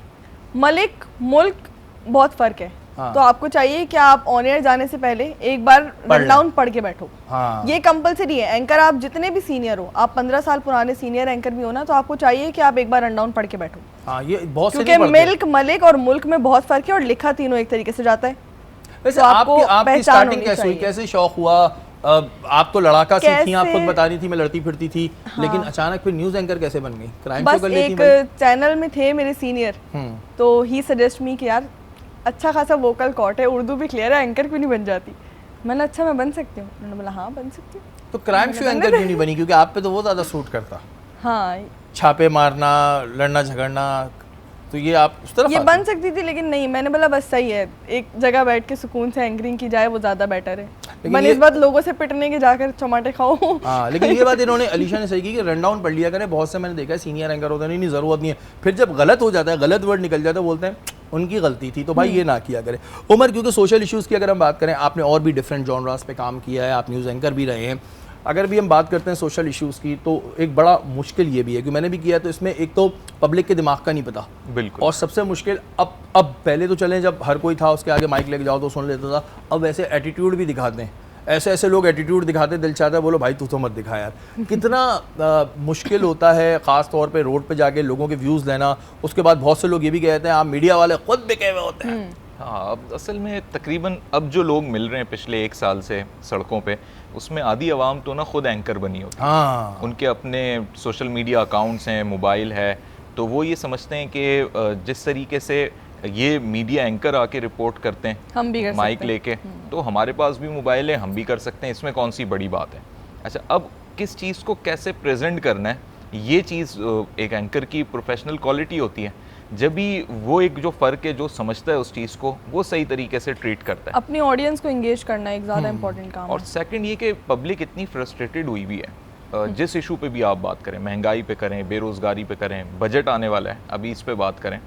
मलिक मुल्क बहुत फर्क है। हाँ। तो आपको चाहिए कि आप ऑन एयर जाने से पहले एक बार रनडाउन पढ़ के बैठो। हाँ। ये कंपलसरी है। एंकर आप जितने भी सीनियर हो, आप 15 साल पुराने सीनियर एंकर भी हो ना, तो आपको चाहिए कि आप एक बार रनडाउन पढ़ के बैठो। हाँ, ये बहुत से क्योंकि नहीं पढ़ते। मिल्क, मलिक और मुल्क में बहुत फर्क है और लिखा तीनों एक तरीके से जाता है। वैसे तो आपको आपकी पहचान स्टार्टिंग होनी कैसे हुई, चाहिए। कैसे शौक हुआ? आप तो लड़ाका सी थी, आप खुद कैसे? बता रही थी मैं लड़ती फिरती थी, लेकिन अचानक फिर न्यूज़ एंकर कैसे बन गई? क्राइम शो बस कर लेती एक भाई? चैनल में थे मेरे सीनियर, तो ही सजेस्ट मी कि यार अच्छा खासा वोकल कॉर्ड है, उर्दू भी क्लियर है, एंकर क्यों नहीं बन जाती? मैंने अच्छा मैं बन सकती हूँ। उन्होंने बोला हाँ बन सकती हूँ। तो क्राइम शो एंकर क्यों नहीं बनी? क्योंकि आप पे तो वो ज़्यादा सूट करता, हाँ छापे मारना, लड़ना झगड़ना, तो ये आप उस तरफ ये आती? बन सकती थी, लेकिन नहीं, मैंने बोला बस सही है, एक जगह बैठ के सुकून से एंकरिंग की जाए, वो ज़्यादा बेटर है। मैंने ये- इस बात लोगों से पिटने के जाकर चमाटे खाओ। हाँ, लेकिन ये बात इन्होंने अलीशा ने सही की कि रन डाउन पढ़ लिया करें। बहुत से मैंने देखा है सीनियर एंकर होते हैं, नहीं ज़रूरत नहीं है, फिर जब गलत हो जाता है, गलत वर्ड निकल जाता है, बोलते हैं उनकी गलती थी, तो भाई ये ना किया करें। उमर, क्योंकि सोशल इश्यूज़ की अगर हम बात करें, आपने और भी डिफरेंट जॉनरास पे काम किया है, आप न्यूज़ एंकर भी रहे हैं, अगर भी हम बात करते हैं सोशल इश्यूज़ की, तो एक बड़ा मुश्किल ये भी है कि मैंने भी किया, तो इसमें एक तो पब्लिक के दिमाग का नहीं पता, बिल्कुल। और सबसे मुश्किल अब पहले तो चलें जब हर कोई था उसके आगे माइक लेके जाओ तो सुन लेता था, अब ऐसे एटीट्यूड भी दिखाते हैं, ऐसे ऐसे लोग एटीट्यूड दिखाते, दिल चाहता है बोलो भाई तू तो मत दिखा यार। कितना मुश्किल होता है ख़ास तौर पे रोड पे जाके लोगों के व्यूज़ लेना। उसके बाद बहुत से लोग ये भी कहते हैं आप मीडिया वाले खुद बिके हुए होते हैं। हाँ, अब असल में तकरीबन अब जो लोग मिल रहे हैं पिछले 1 साल से सड़कों पे, उसमें आधी आवाम तो ना खुद एंकर बनी होती है। हाँ, उनके अपने सोशल मीडिया अकाउंट्स हैं, मोबाइल है, तो वो ये समझते हैं कि जिस तरीके से ये मीडिया एंकर आके रिपोर्ट करते हैं हम भी कर माइक सकते हैं। लेके, तो हमारे पास भी मोबाइल है, हम भी कर सकते हैं, इसमें कौन सी बड़ी बात है। अच्छा, अब किस चीज़ को कैसे प्रेजेंट करना है, ये चीज़ एक एंकर की प्रोफेशनल क्वालिटी होती है। जब भी वो एक जो फ़र्क है, जो समझता है उस चीज़ को, वो सही तरीके से ट्रीट करता है। अपनी ऑडियंस को एंगेज करना एक ज़्यादा इंपॉर्टेंट काम और है। सेकंड ये कि पब्लिक इतनी फ्रस्ट्रेटेड हुई भी है, जिस इशू पे भी आप बात करें, महंगाई पे करें, बेरोज़गारी पे करें, बजट आने वाला है, अभी इस पे बात करें,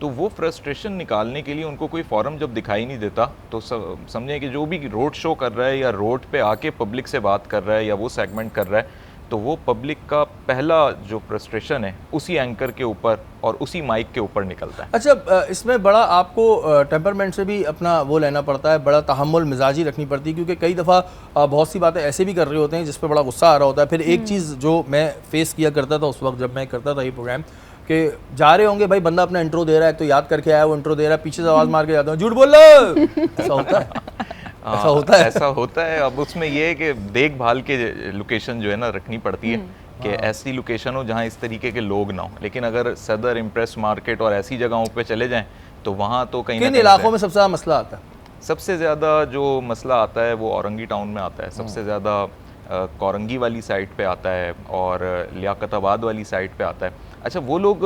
तो वो फ्रस्ट्रेशन निकालने के लिए उनको कोई फोरम जब दिखाई नहीं देता, तो समझें कि जो भी रोड शो कर रहा है या रोड पे आके पब्लिक से बात कर रहा है या वो सेगमेंट कर रहा है, तो वो पब्लिक का पहला जो फ्रस्ट्रेशन है उसी एंकर के ऊपर और उसी माइक के ऊपर निकलता है। अच्छा, इसमें बड़ा आपको टेम्परमेंट से भी अपना वो लेना पड़ता है, बड़ा तहम्मुल मिजाजी रखनी पड़ती है, क्योंकि कई दफ़ा बहुत सी बातें ऐसे भी कर रहे होते हैं जिस पे बड़ा गुस्सा आ रहा होता है। फिर एक चीज़ जो मैं फेस किया करता था उस वक्त जब मैं करता था ये प्रोग्राम, कि जा रहे होंगे भाई, बंदा अपना इंट्रो दे रहा है, तो याद करके आया, वो इंट्रो दे रहा है, पीछे से आवाज़ मार के जाता हूँ झूठ बोल लो, ऐसा होता है। ऐसा होता है? ऐसा होता है। अब उसमें ये है कि देखभाल के लोकेशन जो है ना रखनी पड़ती है कि ऐसी लोकेशन हो जहाँ इस तरीके के लोग ना हो। लेकिन अगर सदर, इम्प्रेस मार्केट और ऐसी जगहों पे चले जाएं तो वहाँ तो कहीं किन इलाकों में सबसे ज़्यादा मसला आता है? सबसे ज़्यादा जो मसला आता है वो औरंगी टाउन में आता है, सबसे ज़्यादा कोरंगी वाली साइड पे आता है और लियाकताबाद वाली साइड पे आता है। अच्छा, वो लोग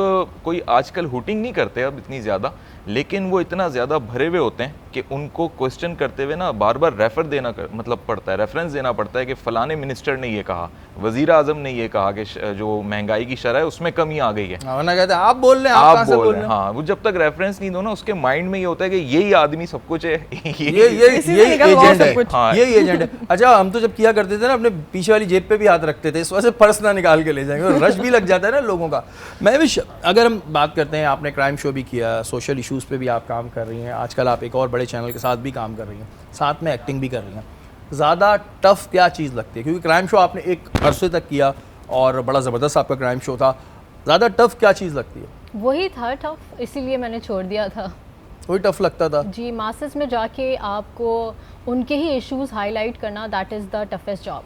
कोई आजकल हुटिंग नहीं करते अब इतनी ज़्यादा, लेकिन वो इतना ज़्यादा भरे हुए होते हैं कि उनको क्वेश्चन करते हुए ना बार बार रेफर देना मतलब पड़ता है, रेफरेंस देना पड़ता है कि फ़लाने मिनिस्टर ने ये कहा, वज़ीर आज़म ने ये कहा कि जो महंगाई की शरह है उसमें कमी आ गई है। वरना कहते हैं आप बोल रहे हैं, आप कहाँ से बोल रहे हैं? हाँ, वो जब तक रेफरेंस नहीं दो ना उसके माइंड में ये होता है कि यही आदमी सब कुछ है, ये एजेंट है, हाँ। यही एजेंट है। अच्छा, हम तो जब किया करते थे ना अपने पीछे वाली जेब पे भी हाथ रखते थे, इस वजह से पर्स ना निकाल के ले जाएंगे और रश भी लग जाता है ना लोगों का। मैं भी अगर हम बात करते हैं, आपने क्राइम शो भी किया, सोशल इश्यूज़ पे भी आप काम कर रही हैं, आजकल आप एक और बड़े चैनल के साथ भी काम कर रही हैं, साथ में एक्टिंग भी कर रही हैं। ज़्यादा टफ क्या चीज़ लगती है? क्योंकि क्राइम शो आपने एक अरसे तक किया और बड़ा ज़बरदस्त आपका क्राइम शो था, ज़्यादा टफ क्या चीज़ लगती है? वही था टफ, इसीलिए मैंने छोड़ दिया था। वही टफ लगता था जी, मासेस में जाके आपको उनके ही इश्यूज हाईलाइट करना, that is the toughest job,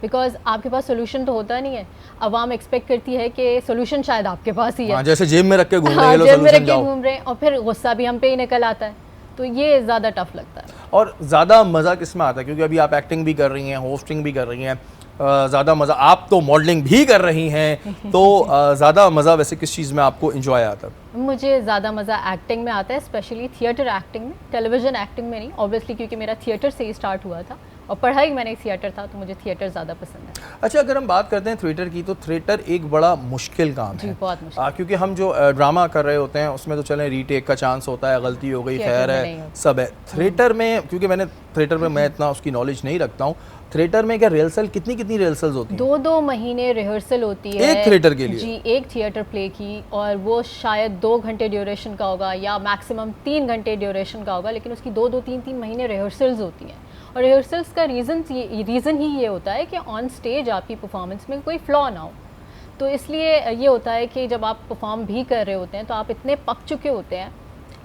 because आपके पास सोल्यूशन तो होता नहीं है। अवाम एक्सपेक्ट करती है कि सोल्यूशन शायद आपके पास ही है। हाँ, जैसे जेब में रख के घूम रहे हाँ, हैं लोग, जेब में रख के जाओ। घूम रहे हैं और फिर गुस्सा भी हम पे ही निकल आता है, तो ये ज़्यादा टफ लगता है। और ज़्यादा मज़ा किस में आता है? क्योंकि अभी आप एक्टिंग भी कर रही हैं, होस्टिंग भी कर रही हैं, ज़्यादा मज़ा, आप तो मॉडलिंग भी कर रही हैं, तो ज़्यादा मज़ा वैसे किस चीज़ में आपको इंजॉय आता है? मुझे ज़्यादा मज़ा एक्टिंग में आता है, स्पेशली थिएटर एक्टिंग में, टेलीविज़न एक्टिंग में नहीं, ऑब्वियसली क्योंकि मेरा थिएटर से ही स्टार्ट हुआ था और पढ़ाई मैंने थिएटर था, तो मुझे थिएटर ज़्यादा पसंद है। अच्छा, अगर हम बात करते हैं थिएटर की, तो थिएटर एक बड़ा मुश्किल काम जी, है। बहुत मुश्किल। क्योंकि हम जो ड्रामा कर रहे होते हैं उसमें तो चलें रीटेक का चांस होता है, गलती हो गई, थिएटर खैर में है, नहीं होता। सब है। थिएटर में, क्योंकि मैंने थिएटर में मैं इतना उसकी नॉलेज नहीं रखता हूँ, थिएटर में क्या रिहर्सल, कितनी रिहर्सल्स होती हैं? 2-2 महीने रिहर्सल होती है एक थिएटर के लिए? जी, एक थिएटर प्ले की, और वो शायद 2 घंटे ड्यूरेशन का होगा या मैक्सिमम 3 घंटे ड्यूरेशन का होगा, लेकिन उसकी 2-2, 3-3 महीने रिहर्सल्स होती हैं। और रिहर्सल्स का रीज़न ही ये होता है कि ऑन स्टेज आपकी परफॉर्मेंस में कोई फ्लॉ ना हो। तो इसलिए ये होता है कि जब आप परफॉर्म भी कर रहे होते हैं तो आप इतने पक चुके होते हैं,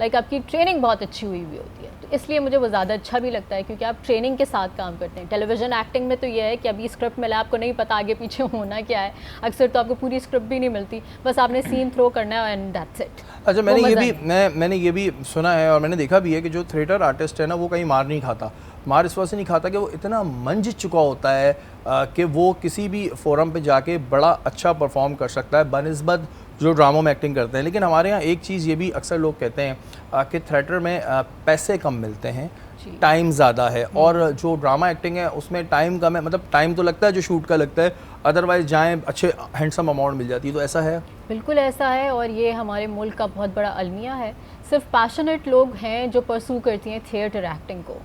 लाइक आपकी ट्रेनिंग बहुत अच्छी हुई होती है, तो इसलिए मुझे वो ज़्यादा अच्छा भी लगता है क्योंकि आप ट्रेनिंग के साथ काम करते हैं। टेलीविज़न एक्टिंग में तो ये है कि अभी स्क्रिप्ट मिला, आपको नहीं पता आगे पीछे होना क्या है, अक्सर तो आपको पूरी स्क्रिप्ट भी नहीं मिलती, बस आपने सीन थ्रो करना है एंड दैट्स इट। अच्छा, मैंने ये भी सुना है और मैंने देखा भी है कि जो थिएटर आर्टिस्ट है ना, वो कहीं मार नहीं खाता। मार इस वजह से नहीं खाता कि वो इतना मंझ चुका होता है कि वो किसी भी फोरम पे जाके बड़ा अच्छा परफॉर्म कर सकता है बनिस्बत जो ड्रामों में एक्टिंग करते हैं। लेकिन हमारे यहाँ एक चीज़ ये भी अक्सर लोग कहते हैं कि थिएटर में पैसे कम मिलते हैं, टाइम ज़्यादा है, और जो ड्रामा एक्टिंग है उसमें टाइम कम है। मतलब टाइम तो लगता है जो शूट का लगता है, अदरवाइज जाएँ अच्छे हैंडसम अमाउंट मिल जाती है। तो ऐसा है? बिल्कुल ऐसा है, और ये हमारे मुल्क का बहुत बड़ा अलमिया है। सिर्फ पैशनेट लोग हैं जो परसू करती हैं थिएटर एक्टिंग को,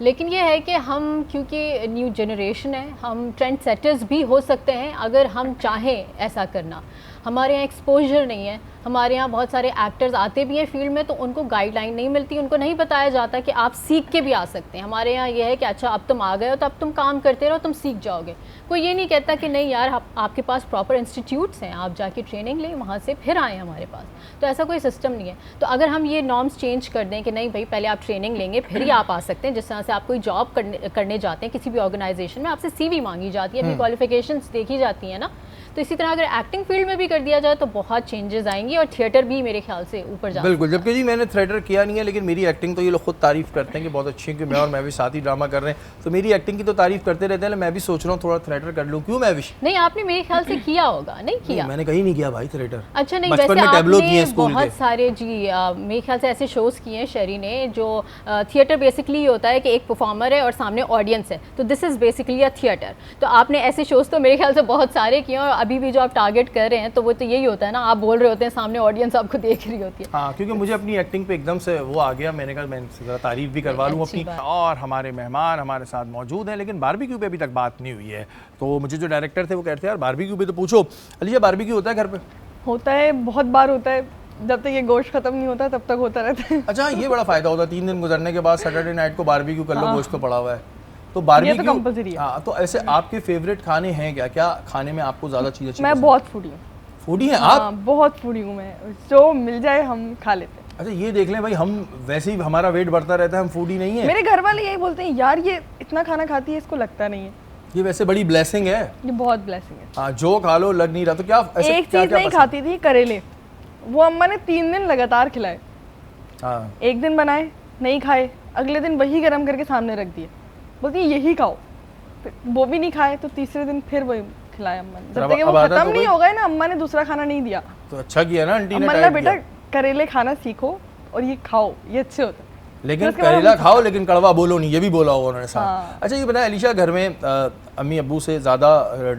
लेकिन ये है कि हम, क्योंकि न्यू जनरेशन है, हम ट्रेंड सेटर्स भी हो सकते हैं अगर हम चाहें ऐसा करना। हमारे यहाँ एक्सपोजर नहीं है, हमारे यहाँ बहुत सारे एक्टर्स आते भी हैं फील्ड में तो उनको गाइडलाइन नहीं मिलती, उनको नहीं बताया जाता कि आप सीख के भी आ सकते हैं। हमारे यहाँ ये है कि अच्छा अब तुम आ गए हो तो अब तुम काम करते रहो, तुम सीख जाओगे। कोई ये नहीं कहता कि नहीं यार आपके पास प्रॉपर इंस्टीट्यूट्स हैं, आप जाके ट्रेनिंग लें, वहाँ से फिर आएँ हमारे पास। तो ऐसा कोई सिस्टम नहीं है। तो अगर हम ये नॉर्म्स चेंज कर दें कि नहीं भाई पहले आप ट्रेनिंग लेंगे फिर ही आप आ सकते हैं, जिस तरह से आप कोई जॉब करने जाते हैं किसी भी ऑर्गेनाइजेशन में, आपसे CV मांगी जाती है, अपनी क्वालिफिकेशंस देखी जाती है ना, तो इसी तरह अगर एक्टिंग फील्ड में भी कर दिया जाए तो बहुत चेंजेस आएंगी और थिएटर भी मेरे ख्याल से ऊपर जाएगा। बिल्कुल, जबकि जी मैंने थिएटर किया नहीं है, लेकिन मेरी एक्टिंग तो ये लोग खुद तारीफ़ करते हैं कि बहुत अच्छी है, कि मैं भी साथ ही ड्रामा कर रहे हैं, तो मेरी एक्टिंग की तो तारीफ़ करते रहते हैं। मैं भी सोच रहा हूँ थोड़ा थिएटर कर लूँ। क्यों मैं भी? नहीं, आपने मेरे ख्याल से किया होगा। नहीं किया? मैंने कहीं नहीं किया भाई थिएटर। अच्छा, नहीं वैसे आपने बहुत सारे जी मेरे ख्याल से ऐसे शोज़ किए हैं शरी ने, जो थिएटर बेसिकली होता है कि एक परफॉर्मर है और सामने ऑडियंस है, तो this is basically a theatre. तो आपने ऐसे शोज़ तो मेरे ख्याल से बहुत सारे किए, और अभी भी जो आप टारगेट कर रहे हैं तो वो तो यही होता है ना, आप बोल रहे होते हैं, सामने ऑडियंस आपको देख रही होती है। हाँ, क्योंकि मुझे अपनी एक्टिंग पे एकदम से वो आ गया, मैंने कहा मैं ज़रा तारीफ़ भी करवा लूँ अपनी। और हमारे मेहमान हमारे साथ मौजूद हैं, लेकिन बारबेक्यू पे अभी तक बात नहीं हुई है। तो मुझे जो डायरेक्टर थे वो कहते हैं यार बारबेक्यू पे तो पूछो। अलीजा, बारबेक्यू होता है घर पे? होता है, बहुत बार होता है, जब तक ये गोश्त खत्म नहीं होता तब तक होता रहता है। अच्छा, ये बड़ा फ़ायदा होता है, 3 दिन गुजरने के बाद सैटरडे नाइट को बारबेक्यू कर लो, गोश्त तो पड़ा हुआ है। तो बारबेक्यू कंपलसरी है। हाँ, तो ऐसे आपके फेवरेट खाने हैं क्या? क्या खाने में आपको ज़्यादा चीज़ें? मैं बहुत फूडी हूँ। फूडी हैं आप? बहुत फूडी हूँ मैं, जो मिल जाए हम खा लेते हैं। अच्छा ये देख लें भाई, हम वैसे ही हमारा वेट बढ़ता रहता है, हम फूडी नहीं है। मेरे घर वाले यही बोलते हैं यार ये इतना खाना खाती है, इसको लगता नहीं है। ये वैसे बड़ी ब्लेसिंग है। ये बहुत ब्लेसिंग है। हाँ, जो खा लो लग नहीं रहा। तो क्या ऐसे एक चीज नहीं खाती थी, करेले, वो अम्मा ने 3 दिन लगातार खिलाए। हाँ, एक दिन बनाए नहीं खाए, अगले दिन वही गर्म करके सामने रख दिए, बोलती है यही खाओ। फिर वो भी नहीं खाए तो तीसरे दिन फिर वही खिलाया अम्मा ने। जब तक वो खत्म नहीं हो गए ना, अम्मा ने दूसरा खाना नहीं दिया। तो अच्छा किया ना आंटी ने, अम्मा ने बेटा करेले खाना सीखो और ये खाओ, ये अच्छे होते हैं। लेकिन करेला खाओ लेकिन कड़वा बोलो नहीं, ये भी बोला होगा उन्होंने साथ। हाँ। अच्छा ये बताया अलीशा, घर में अम्मी अब्बू से ज्यादा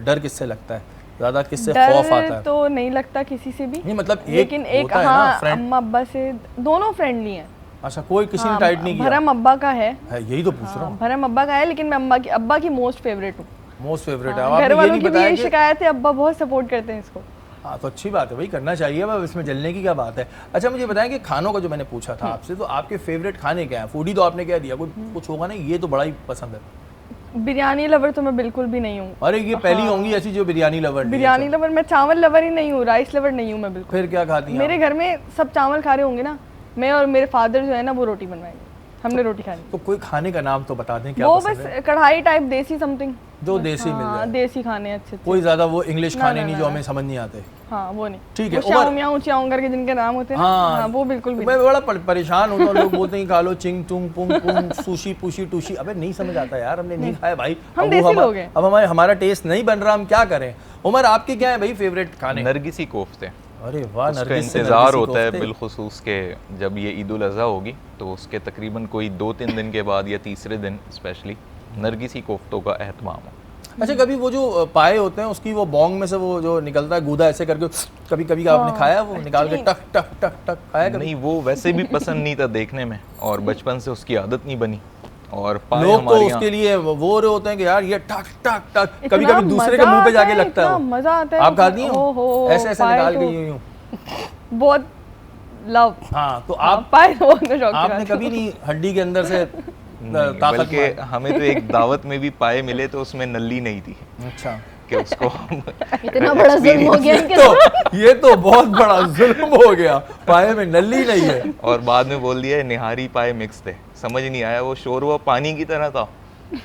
डर किससे लगता है, ज्यादा किससे डर खौफ आता है? तो नहीं लगता किसी से भी, नहीं मतलब लेकिन एक होता है ना, हाँ फ्रेंड। अम्मा अब्बा से दोनों फ्रेंडली हैं। अच्छा, कोई किसी ने टाइट नहीं किया? भरम अब्बा का है, यही तो पूछ रहा हूँ। भरम अब्बा का है, लेकिन मैं अब्बा की मोस्ट फेवरेट हूँ। मोस्ट फेवरेट है। हाँ, आपने घर ये वालों नहीं की भी बताया यही कि शिकायत है, अब्बा बहुत सपोर्ट करते हैं इसको। हाँ तो अच्छी बात है भाई, करना चाहिए। अब इसमें जलने की क्या बात है। अच्छा मुझे बताएं कि खानों का जो मैंने पूछा था आपसे, तो आपके फेवरेट खाने क्या है? फूडी तो आपने क्या दिया, कुछ होगा नहीं ये तो बड़ा ही पसंद है। बिरयानी लवर तो मैं बिल्कुल भी नहीं हूँ। अरे ये पहली होंगी ऐसी जो बिरयानी लवर। बिरयानी लवर, मैं चावल लवर ही नहीं हूँ, राइस लवर नहीं हूँ मैं बिल्कुल। फिर क्या खाती हैं? मेरे घर में सब चावल खा रहे होंगे ना, मैं और मेरे फादर जो है ना वो रोटी बनवाएंगे, हमने रोटी खानी। तो कोई खाने का नाम तो बता दें क्या वो पसंद बस है? कढ़ाई टाइप देसी समथिंग जो देसी मिल जाए। देसी खाने अच्छे। कोई ज्यादा वो इंग्लिश ना, खाने ना, नहीं ना, जो ना। हमें समझ नहीं आते। हाँ वो नहीं, ठीक है, वो श्याओ म्याओ च्याओ करके जिनके नाम होते हैं ना, हाँ वो बिल्कुल भी मैं बड़ा परेशान होता हूँ, लोग बोलते हैं खा लो चिंग तुंग पुंग पुंग सुशी पुशी टूशी। अबे नहीं समझ आता यार, हमने नहीं खाया भाई। हम अब देसी वो लोग हैं। अब हमारा टेस्ट नहीं बन रहा, हम क्या करें। उमर आपके क्या है भाई फेवरेट खाने? नरगिसी कोफ्ते। अरे वाह, उसका नरगिस से इंतज़ार नरगिसी होता है कोफ्ते। बिलखुसूस के जब ये ईद उल अज़हा होगी, तो उसके तकरीबन कोई 2-3 दिन के बाद या तीसरे दिन स्पेशली नरगिसी कोफ्तों का एहतमाम हो। अच्छा कभी वो जो पाए होते हैं उसकी वो बोंग में से वो जो निकलता है गूदा ऐसे करके, कभी कभी का आपने खाया वो निकाल के टक टक टक टक खाया कभी? नहीं, वो वैसे भी पसंद नहीं था देखने में, और बचपन से उसकी आदत नहीं बनी। और पाए लोग तो हमारे उसके लिए वो रहे होते हैं कि यार ये टक टक टक, कभी इतना कभी दूसरे के मजा मुंह पे जाके आता है, लगता है इतना वो। मजा आता है। आप खाती हो ओहो, ऐसे ऐसे पाए निकाल तो के यूं बहुत लव। हाँ तो आप आप पाए तो बहुत शौक से आपने खाती हूँ। कभी नहीं हड्डी के अंदर से नहीं, ताकत बल्कि मारी? हमें तो एक दावत में भी पाए मिले तो उसमें नली नहीं थी अच्छा कि उसको हम इतना बड़ा जुल्म हो गया इनके साथ। तो ये तो बहुत बड़ा जुल्म हो गया, पाए में नली नहीं है। और बाद में बोल दिया निहारी पाए मिक्स थे, समझ नहीं आया, वो शोरवा पानी की तरह था।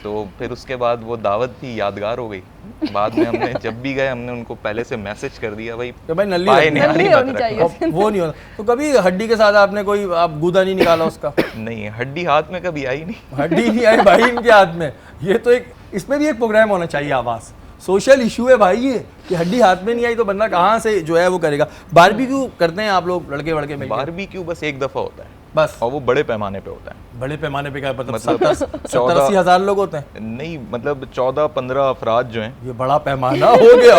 तो फिर उसके बाद वो दावत भी यादगार हो गई। बाद में हमने जब भी गए हमने उनको पहले से मैसेज कर दिया भाई कि भाई नली पाए रखनी निहारी नली मत होनी चाहिए। रखना। अब वो नहीं होता। तो कभी हड्डी के साथ आपने कोई आप गूदा नहीं निकाला उसका? नहीं, हड्डी हाथ में कभी आई नहीं। हड्डी नहीं आई भाई इनके हाथ में। ये तो एक, इसमें भी एक प्रोग्राम होना चाहिए आवाज, सोशल इशू है भाई ये, कि हड्डी हाथ में नहीं आई तो बंदा कहाँ से जो है वो करेगा। बारबेक्यू करते हैं आप लोग लड़के वड़के मिलकर? बारबेक्यू बस एक दफा होता है बस, और वो बड़े पैमाने पे होता है। बड़े पैमाने पे क्या मतलब मतलब 70-80 हज़ार लोग होते हैं? नहीं, मतलब 14-15 अफराद जो हैं ये बड़ा पैमाना हो गया।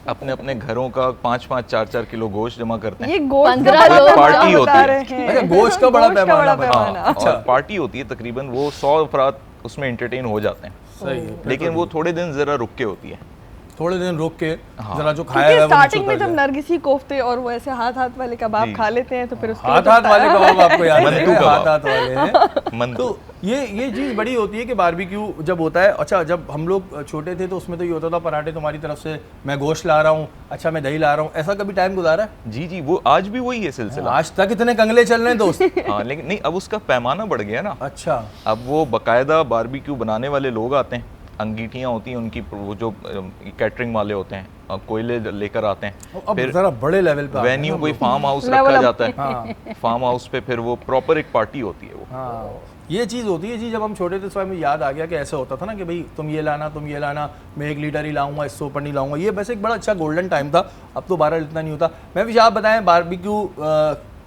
अपने अपने घरों का 5-5 4-4 किलो गोश्त जमा करते हैं। ये गोश्त 15 का लोग बड़ा पार्टी पैमाना होती बता है। रहे हैं। अच्छा, गोश्त का बड़ा पैमाना बड़ा बता। पैमाना। हाँ, अच्छा। और पार्टी होती है, तकरीबन वो 100 अफराद उसमें एंटरटेन हो जाते हैं। सही है। लेकिन वो थोड़े दिन जरा रुक के होती है। थोड़े दिन रुक के हाँ। जरा जो खाया क्योंकि है वो नीचे स्टार्टिंग में उतर जब जाए। नरगिसी कोफ्ते और वो ऐसे हाथ हाथ वाले कबाब जी। खा लेते हैं तो फिर उसके हाथ बाद हाथ वाले कबाब आपको याद मंतू है? कबाब। हाथ हाथ वाले हैं। मन तो ये चीज़ बड़ी होती है कि बारबेक्यू जब होता है। अच्छा जब हम लोग छोटे थे तो उसमें तो ये होता था पराठे तुम्हारी तरफ से, मैं गोश्त ला रहा हूँ, अच्छा मैं दही ला रहा हूँ, ऐसा कभी टाइम गुजारा है? जी जी, वो आज भी वही है सिलसिला। आज तक इतने कंगले चल रहे हैं दोस्त। हाँ, लेकिन नहीं, अब उसका पैमाना बढ़ गया ना। अच्छा अब वो बाकायदा बारबेक्यू बनाने वाले लोग आते हैं, अंगीठियाँ होती हैं उनकी, वो जो कैटरिंग वाले होते हैं, कोयले लेकर आते हैं। अब फिर जरा बड़े लेवल पे आ गए वेन्यू ना कोई लोग। फार्म हाउस Level रखा up। जाता है। हाँ फार्म हाउस पे फिर वो प्रॉपर एक पार्टी होती है वो। हाँ, ये चीज़ होती है जी। जब हम छोटे थे तो हमें याद आ गया कि ऐसे होता था ना कि भाई तुम ये लाना तुम ये लाना, मैं 1 लीटर ही लाऊंगा, इससे ऊपर नहीं लाऊंगा। ये वैसे एक बड़ा अच्छा गोल्डन टाइम था। अब तो 12 इतना नहीं होता। मैं भी आप बताएं बारबेक्यू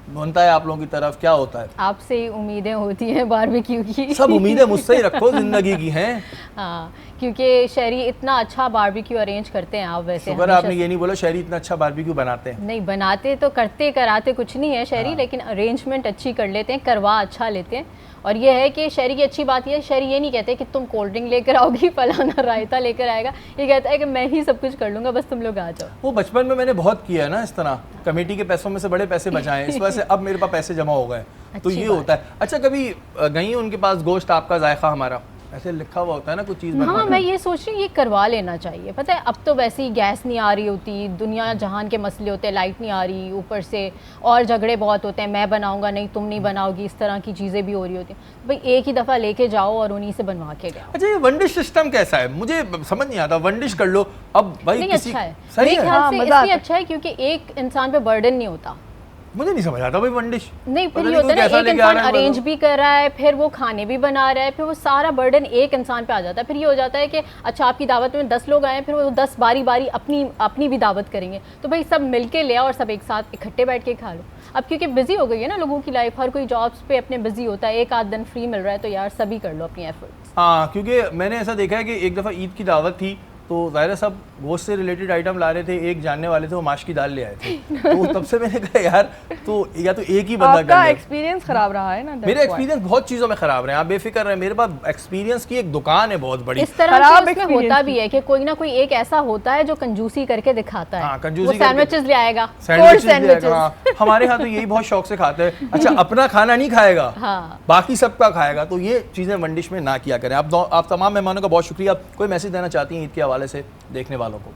बनता है आप लोगों की तरफ, क्या होता है? आपसे ही उम्मीदें होती हैं बारबेक्यू की। सब उम्मीदें मुझसे ही रखो जिंदगी की हैं। हाँ, क्योंकि शहरी इतना अच्छा बारबेक्यू अरेंज करते हैं। आप वैसे शुक्र हमेशा आपने ये नहीं बोला शहरी इतना अच्छा बारबेक्यू बनाते हैं। नहीं बनाते तो करते कराते कुछ नहीं है शहरी, लेकिन अरेंजमेंट अच्छी कर लेते हैं, करवा अच्छा लेते हैं। और ये है कि शहरी की अच्छी बात ये है, शहरी ये नहीं कहते कि तुम कोल्ड ड्रिंक लेकर आओगी, फलाना रायता लेकर आएगा। ये कहता है कि मैं ही सब कुछ कर लूँगा, बस तुम लोग आ जाओ। वो बचपन में मैंने बहुत किया है ना इस तरह, कमेटी के पैसों में से बड़े पैसे बचाए, इस वजह से अब मेरे पास पैसे जमा हो गए। तो अच्छी ये बात। होता है। अच्छा कभी गई उनके पास गोश्त आपका जायका हमारा? ऐसे लिखा हुआ होता है ना कुछ चीज़ हाँ, बनवाना। मैं ये सोच रही हूँ ये करवा लेना चाहिए। पता है अब तो वैसे ही गैस नहीं आ रही होती, दुनिया जहान के मसले होते हैं, लाइट नहीं आ रही, ऊपर से और झगड़े बहुत होते हैं, मैं बनाऊंगा नहीं तुम नहीं बनाओगी, इस तरह की चीज़ें भी हो रही होती हैं। भाई एक ही दफ़ा लेके जाओ और उन्हीं से बनवा के ले आओ। अच्छा, ये वन डिश सिस्टम कैसा है? मुझे समझ नहीं आता। वन डिश कर लो अब भाई नहीं किसी अच्छा है, सही मेरे है। ख्याल हाँ, से मज़ा इसलिए आता है। अच्छा है क्योंकि एक इंसान पे बर्डन नहीं होता। मुझे नहीं समझ आता भाई वन डिश। नहीं पता फिर ये नहीं होता कोई है कैसा ना, एक लेके आ इंसान रहा है वो अरेंज लोग। भी कर रहा है, फिर वो खाने भी बना रहा है, फिर वो सारा बर्डन एक इंसान पे आ जाता है। फिर ये हो जाता है कि अच्छा आपकी दावत में 10 लोग आए हैं, फिर वो 10 बारी बारी अपनी भी दावत करेंगे, तो भाई सब मिलके ले आओ और सब एक साथ इकट्ठे बैठ के खा लो। अब क्योंकि बिजी हो गई है ना लोगों की लाइफ, हर कोई जॉब्स पे अपने बिजी होता है, एक आध दिन फ्री मिल रहा है तो यार सभी कर लो अपनी एफर्ट्स। हाँ, क्योंकि मैंने ऐसा देखा है कि एक दफ़ा ईद की दावत थी तो ज़ाहिर है सब गोश्त से रिलेटेड आइटम ला रहे थे। एक जानने वाले थे वो माश की दाल ले आए थे तो तब से मैंने कहा यार तो या तो एक ही बंदा आपका कर ले। एक्सपीरियंस खराब रहा है ना, that's मेरा why। एक्सपीरियंस बहुत चीज़ों में ख़राब रहे, आप बेफिक्र रहे। मेरे पास एक्सपीरियंस की एक दुकान है बहुत बड़ी। इस तरह खराब से उसमें experience होता भी है कि कोई ना कोई एक ऐसा होता है जो कंजूसी करके दिखाता है। हाँ, कंजूसी वो करके- सैंडविचेस ले आएगा, सैंडविचेस कोल्ड ले आएगा। हाँ, हमारे यहाँ तो यही बहुत शौक से खाते हैं। अच्छा, अपना खाना नहीं खाएगा, हाँ। बाकी सबका खाएगा। तो ये चीज़ें वन डिश में ना किया करें। आप तमाम मेहमानों का बहुत शुक्रिया। कोई मैसेज देना चाहती हैं ईद के हवाले से देखने वालों को?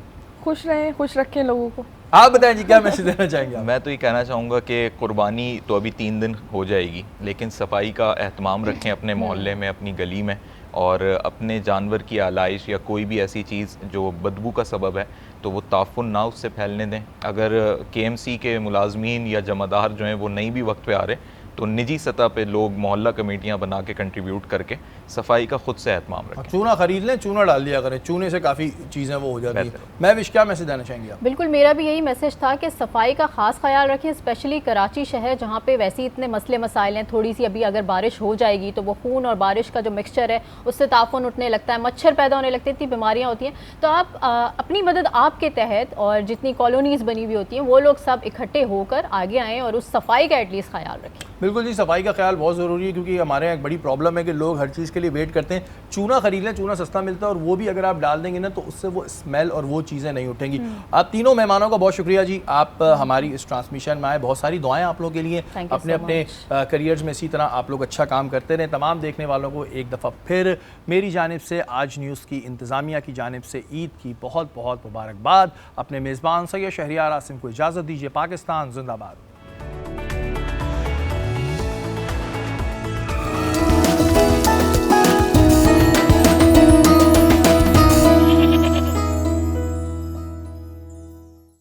खुश रहें, खुश रखें लोगों को। आप बताएं जी, क्या मैसेज देना चाहेंगे आप? मैं तो ये कहना चाहूँगा कि कुर्बानी तो अभी 3 दिन हो जाएगी, लेकिन सफाई का एहतमाम रखें अपने मोहल्ले में, अपनी गली में, और अपने जानवर की आलाइश या कोई भी ऐसी चीज़ जो बदबू का सबब है तो वो ताफ़ुन ना उससे फैलने दें। अगर KMC के मुलाजमीन या जमादार जो हैं वो नहीं भी वक्त पे आ रहे तो निजी सतह पे लोग मोहल्ला कमेटियाँ बना के कंट्रीब्यूट करके सफाई का खुद से एहतमाम रखें। चूना खरीद लें, चूना डाल दिया करें, चूने से काफ़ी चीज़ें वो हो जाती हैं। बेहतर। मैं विश क्या मैसेज देना चाहेंगे आप? बिल्कुल मेरा भी यही मैसेज था कि सफाई का ख़ास ख्याल रखें, स्पेशली कराची शहर जहाँ पे वैसे ही इतने मसले मसाइल हैं। थोड़ी सी अभी अगर बारिश हो जाएगी तो वो खून और बारिश का जो मिक्सचर है उससे ताफुन उठने लगता है, मच्छर पैदा होने लगते हैं, इतनी बीमारियाँ होती हैं। तो आप अपनी मदद आपके तहत और जितनी कॉलोनीज़ बनी हुई होती हैं वो लोग सब इकट्ठे होकर आगे आएँ और उस सफाई का एटलीस्ट ख्याल रखें। बिल्कुल जी, सफाई का ख्याल बहुत ज़रूरी है क्योंकि हमारे यहाँ एक बड़ी प्रॉब्लम है कि लोग हर चीज़ के लिए वेट करते हैं। चूना खरीद लें, चूना सस्ता मिलता है और वो भी अगर आप डाल देंगे ना तो उससे वो स्मेल और वो चीज़ें नहीं उठेंगी। आप तीनों मेहमानों का बहुत शुक्रिया जी, आप हमारी इस ट्रांसमिशन में आए। बहुत सारी दुआएं आप लोगों के लिए, Thank you अपने so अपने करियर्स में इसी तरह आप लोग अच्छा काम करते रहें। तमाम देखने वालों को एक दफ़ा फिर मेरी जानिब से, आज न्यूज़ की इंतज़ामिया की जानिब से ईद की बहुत बहुत मुबारकबाद। अपने मेज़बान सैयद शहरियार आसिम को इजाज़त दीजिए। पाकिस्तान जिंदाबाद।